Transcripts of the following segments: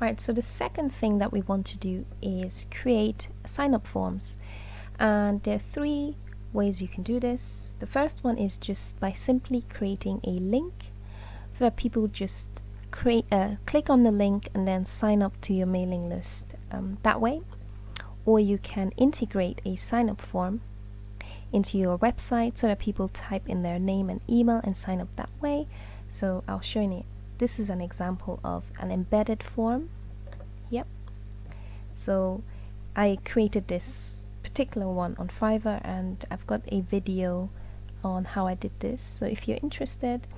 Alright, so the second thing that we want to do is create sign-up forms, and there are three ways you can do this. The first one is just by simply creating a link so that people just click on the link and then sign up to your mailing list that way. Or you can integrate a sign-up form into your website so that people type in their name and email and sign up that way. So I'll show you. This is an example of an embedded form. Yep. So I created this particular one on Fiverr, and I've got a video on how I did this. So if you're interested,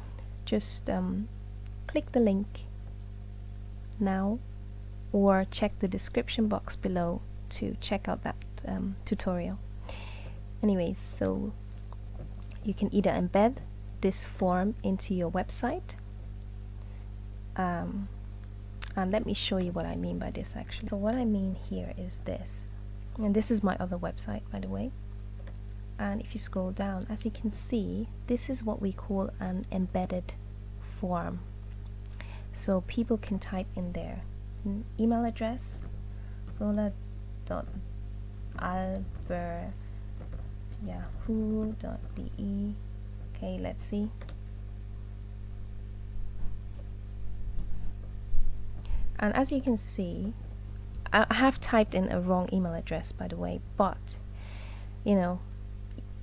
just click the link now or check the description box below to check out that tutorial. Anyways, so you can either embed this form into your website, and let me show you what I mean by this actually. So what I mean here is this, and this is my other website, by the way. And if you scroll down, as you can see, this is what we call an embedded form. So people can type in their email address, zola.albert@yahoo.de. Okay, let's see. And as you can see, I have typed in a wrong email address, by the way, but you know,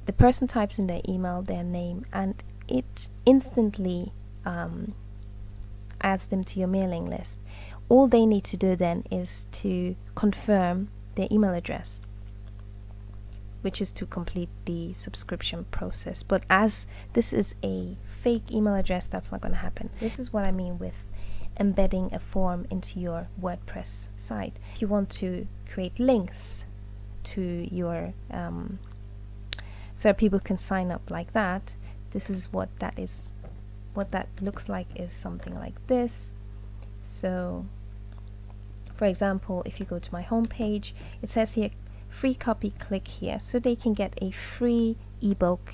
the person types in their email, their name, and it instantly adds them to your mailing list. All they need to do then is to confirm their email address, which is to complete the subscription process. But as this is a fake email address, that's not going to happen. This is what I mean with embedding a form into your WordPress site. If you want to create links to your so people can sign up like that, this is what that is. What that looks like is something like this. So for example, if you go to my home page, it says here free copy, click here, so they can get a free ebook.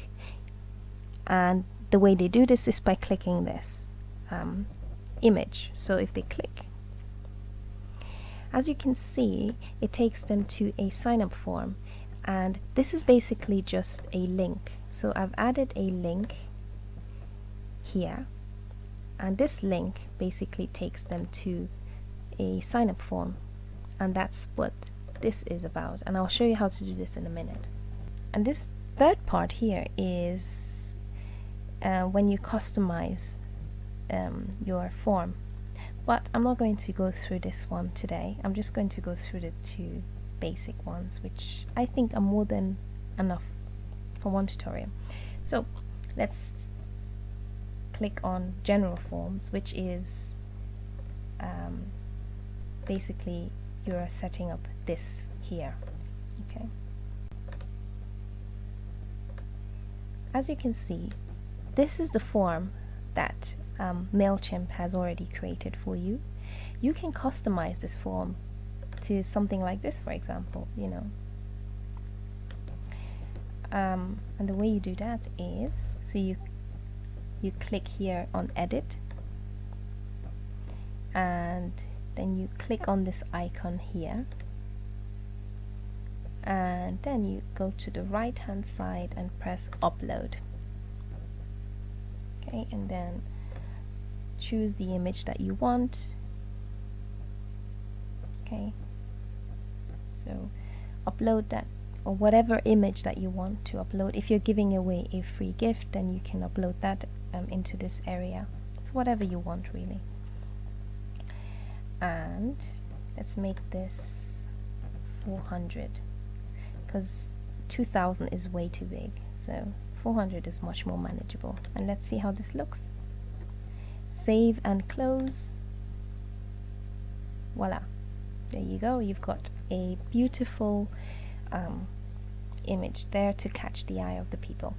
And the way they do this is by clicking this image. So if they click, as you can see, it takes them to a sign-up form, and this is basically just a link. So I've added a link here, and this link basically takes them to a sign-up form, and that's what this is about, and I'll show you how to do this in a minute. And this third part here is when you customize your form, but I'm not going to go through this one today. I'm just going to go through the two basic ones, which I think are more than enough for one tutorial. So let's click on general forms, which is basically you're setting up this here. Okay, as you can see, this is the form that Mailchimp has already created for you. You can customize this form to something like this, for example, you know. And the way you do that is, so you click here on edit, and then you click on this icon here, and then you go to the right hand side and press upload. Okay, and then choose the image that you want. Okay, so upload that, or whatever image that you want to upload. If you're giving away a free gift, then you can upload that into this area. It's whatever you want, really. And let's make this 400, because 2000 is way too big, so 400 is much more manageable. And let's see how this looks. Save and close. Voila, there you go. You've got a beautiful image there to catch the eye of the people.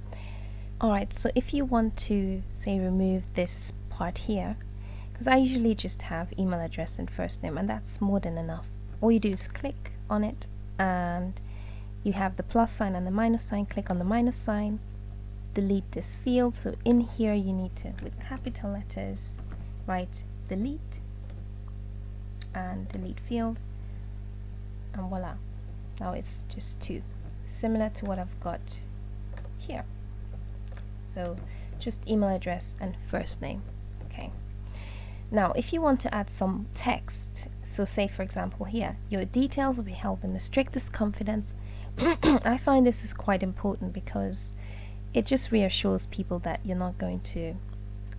Alright, so if you want to, say, remove this part here, because I usually just have email address and first name, and that's more than enough. All you do is click on it, and you have the plus sign and the minus sign. Click on the minus sign, delete this field. So in here you need to, with capital letters, write delete, and delete field, and voila, now it's just 2, similar to what I've got here. So just email address and first name. Okay, now if you want to add some text, so say for example here, your details will be held in the strictest confidence. I find this is quite important because it just reassures people that you're not going to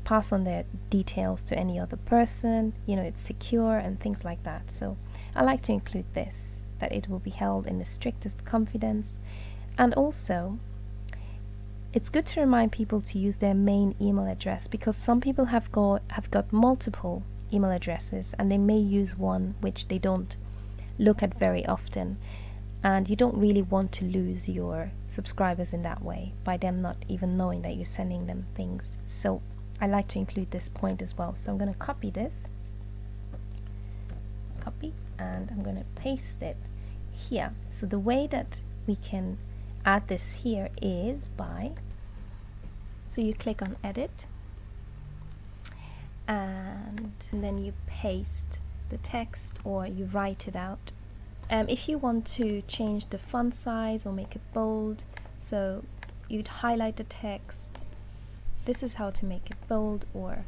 pass on their details to any other person, you know, it's secure and things like that. So I like to include this, that it will be held in the strictest confidence. And also it's good to remind people to use their main email address, because some people have got multiple email addresses and they may use one which they don't look at very often, and you don't really want to lose your subscribers in that way by them not even knowing that you're sending them things. So I like to include this point as well. So I'm going to copy this, and I'm going to paste it here. So the way that we can add this here is by, so you click on edit and then you paste the text or you write it out. If you want to change the font size or make it bold, so you'd highlight the text. This is how to make it bold or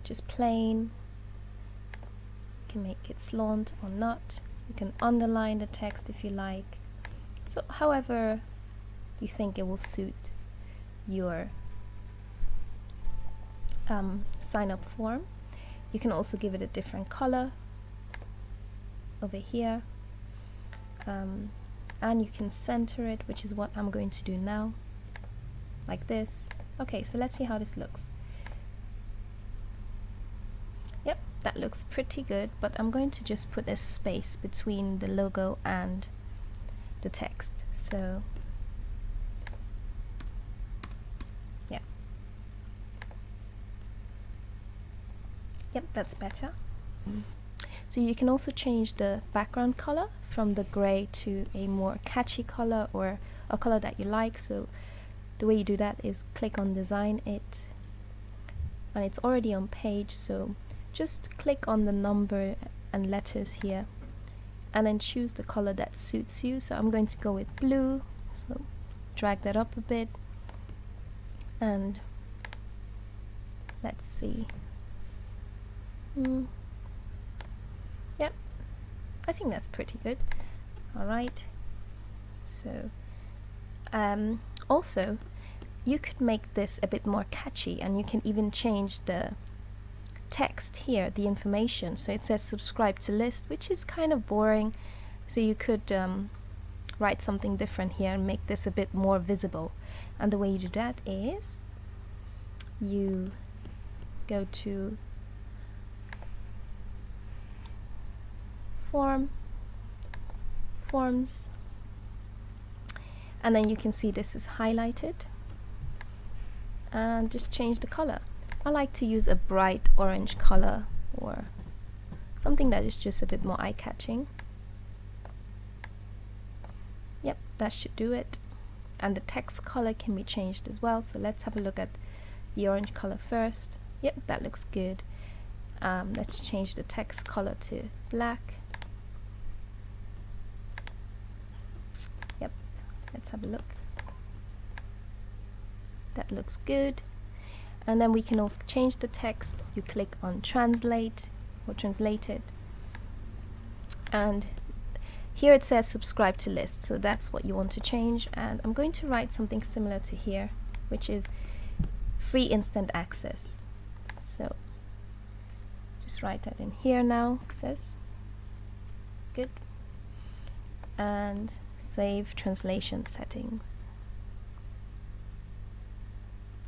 just plain. You can make it slant or not. You can underline the text if you like. So however you think it will suit your sign up form. You can also give it a different color over here. And you can center it, which is what I'm going to do now, like this. Okay, so let's see how this looks. Yep, that looks pretty good, but I'm going to just put a space between the logo and the text. So yeah, yep, that's better. So you can also change the background color from the gray to a more catchy color or a color that you like. So the way you do that is click on design it, and it's already on page, so just click on the number and letters here and then choose the color that suits you. So I'm going to go with blue, so drag that up a bit and let's see. Yep, I think that's pretty good. Alright, so also you could make this a bit more catchy, and you can even change the text here, the information. So it says subscribe to list, which is kind of boring, so you could write something different here and make this a bit more visible. And the way you do that is you go to forms, and then you can see this is highlighted, and just change the color. I like to use a bright orange color or something that is just a bit more eye-catching. Yep, that should do it. And the text color can be changed as well, so let's have a look at the orange color first. Yep, that looks good. Let's change the text color to black. Yep, let's have a look. That looks good. And then we can also change the text. You click on translate or translate it, and here it says subscribe to list, so that's what you want to change. And I'm going to write something similar to here, which is free instant access. So just write that in here now, access. Good. And save translation settings.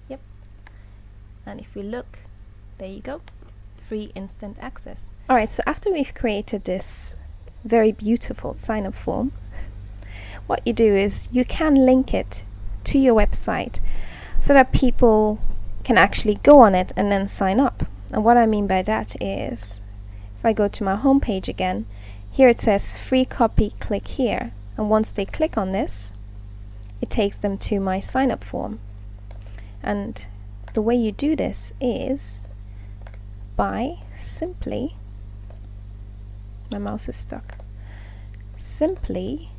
Yep. And if we look, there you go, free instant access. Alright, so after we've created this very beautiful sign up form, what you do is you can link it to your website so that people can actually go on it and then sign up. And what I mean by that is, if I go to my home page again, here it says free copy, click here, and once they click on this, it takes them to my sign up form. And the way you do this is by simply my mouse is stuck. Simply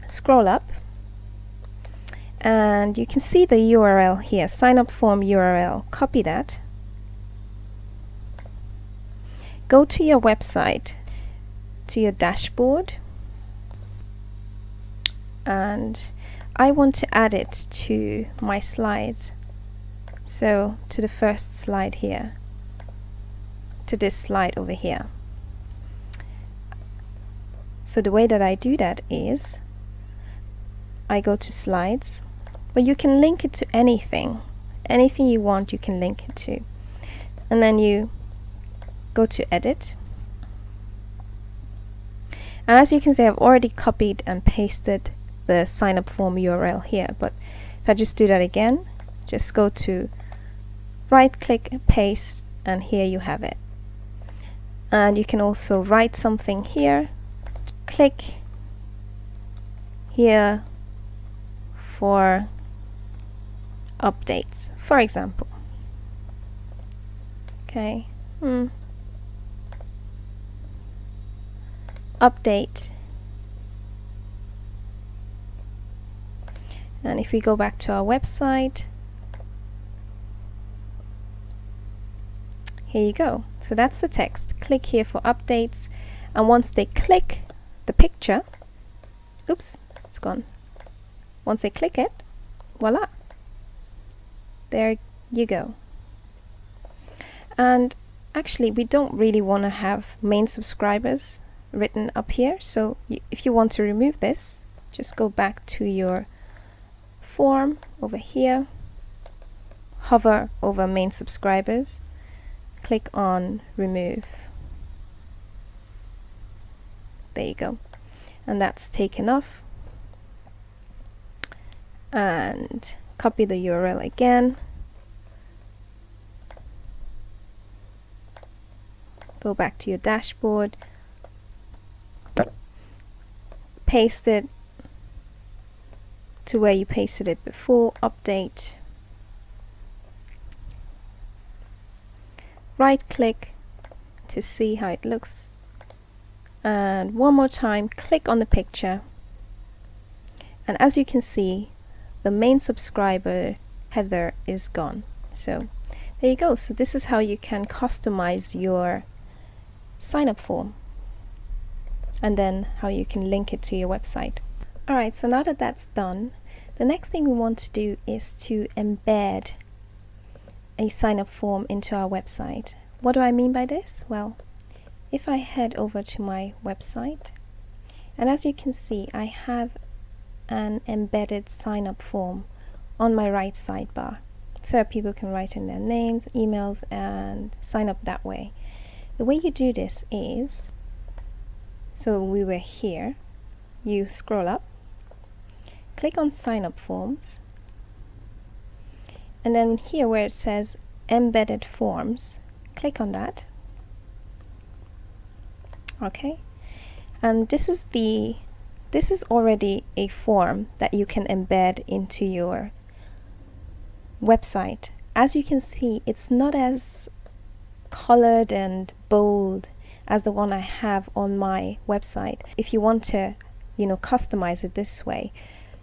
scroll up and you can see the URL here, sign up form URL. Copy that. Go to your website, to your dashboard, and I want to add it to my slides. So to the first slide here, to this slide over here. So the way that I do that is I go to slides, but you can link it to anything you want, you can link it to, and then you go to edit, and as you can see I've already copied and pasted the sign up form URL here, but if I just do that again, just go to right click, paste, and here you have it. And you can also write something here, click here for updates, for example. Okay, update. And if we go back to our website, here you go. So that's the text. Click here for updates, and once they click the picture, oops, it's gone. Once they click it, voila, there you go. And actually we don't really want to have main subscribers written up here, so if you want to remove this, just go back to your form over here, hover over main subscribers, click on remove. There you go, and that's taken off. And copy the URL again, go back to your dashboard, paste it to where you pasted it before, update, right click to see how it looks, and one more time click on the picture, and as you can see the main subscriber header is gone. So there you go. So this is how you can customize your sign up form, and then how you can link it to your website. Alright, so now that that's done, the next thing we want to do is to embed a sign up form into our website. What do I mean by this? Well, if I head over to my website, and as you can see I have an embedded sign up form on my right sidebar, so people can write in their names, emails, and sign up that way. The way you do this is, so we were here, you scroll up, click on sign up forms, and then here where it says embedded forms, click on that. Okay, and this is already a form that you can embed into your website. As you can see, it's not as colored and bold as the one I have on my website. If you want to, customize it this way,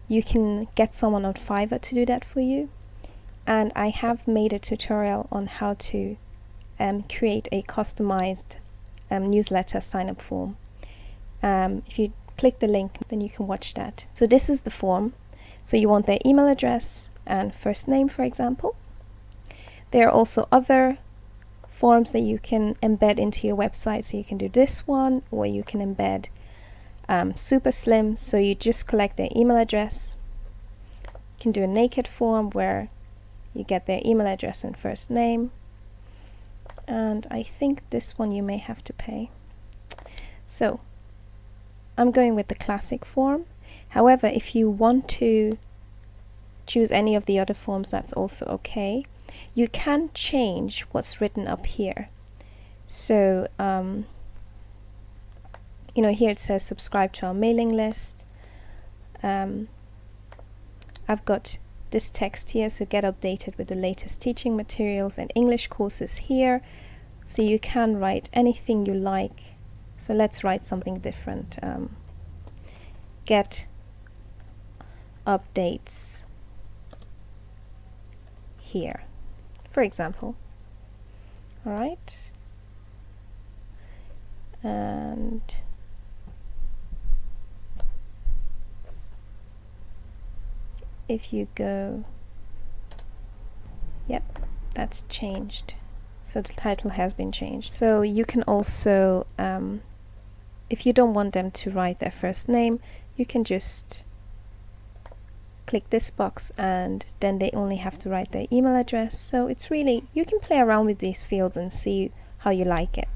you can get someone on Fiverr to do that for you. And I have made a tutorial on how to create a customized newsletter sign up form. If you click the link, then you can watch that. So this is the form. So you want their email address and first name, for example. There are also other forms that you can embed into your website. So you can do this one, or you can embed super slim. So you just collect their email address. You can do a naked form where you get their email address and first name. And I think this one you may have to pay. So I'm going with the classic form. However, if you want to choose any of the other forms, that's also okay. You can change what's written up here. So here it says subscribe to our mailing list. I've got this text here, so get updated with the latest teaching materials and English courses here. So you can write anything you like. So let's write something different. Get updates here, for example. All right. And if you go, yep, that's changed. So the title has been changed. So you can also, if you don't want them to write their first name, you can just click this box and then they only have to write their email address. So it's really, you can play around with these fields and see how you like it.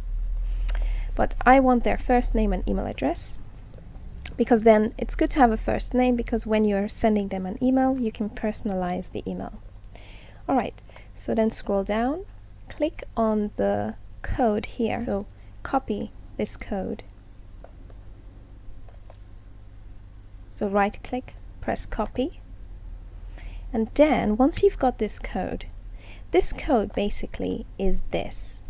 But I want their first name and email address, because then it's good to have a first name, because when you're sending them an email, you can personalize the email. Alright, so then scroll down, click on the code here. So copy this code. So right click, press copy. And then once you've got this code basically is this.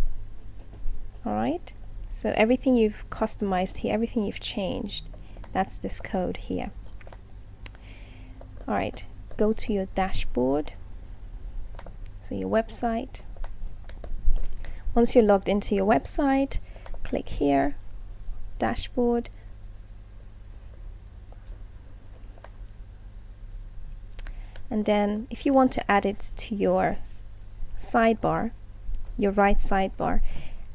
Alright, so everything you've customized here, everything you've changed, that's this code here. Alright, go to your dashboard, so your website. Once you're logged into your website, click here, dashboard. And then if you want to add it to your sidebar, your right sidebar,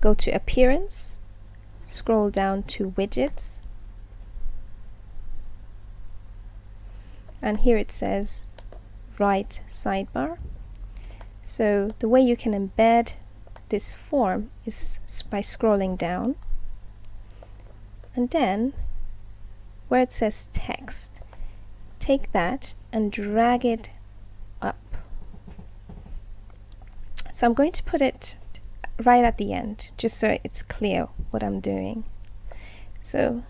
go to Appearance, scroll down to Widgets, and here it says right sidebar. So the way you can embed this form is by scrolling down, and then where it says text, take that and drag it up. So I'm going to put it right at the end, just so it's clear what I'm doing. So,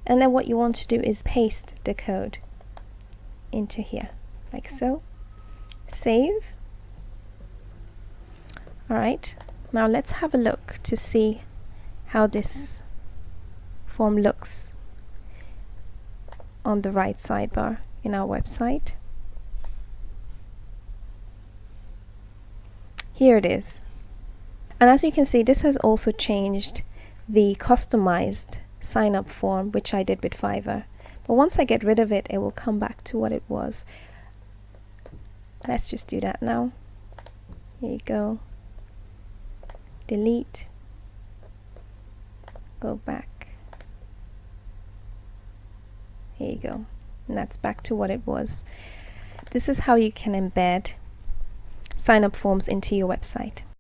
and then what you want to do is paste the code into here, like so. Save. Alright, now let's have a look to see how this form looks on the right sidebar in our website. Here it is. And as you can see, this has also changed the customized sign up form, which I did with Fiverr. But once I get rid of it, it will come back to what it was. Let's just do that now. Here you go. Delete. Go back. Here you go. And that's back to what it was. This is how you can embed sign up forms into your website.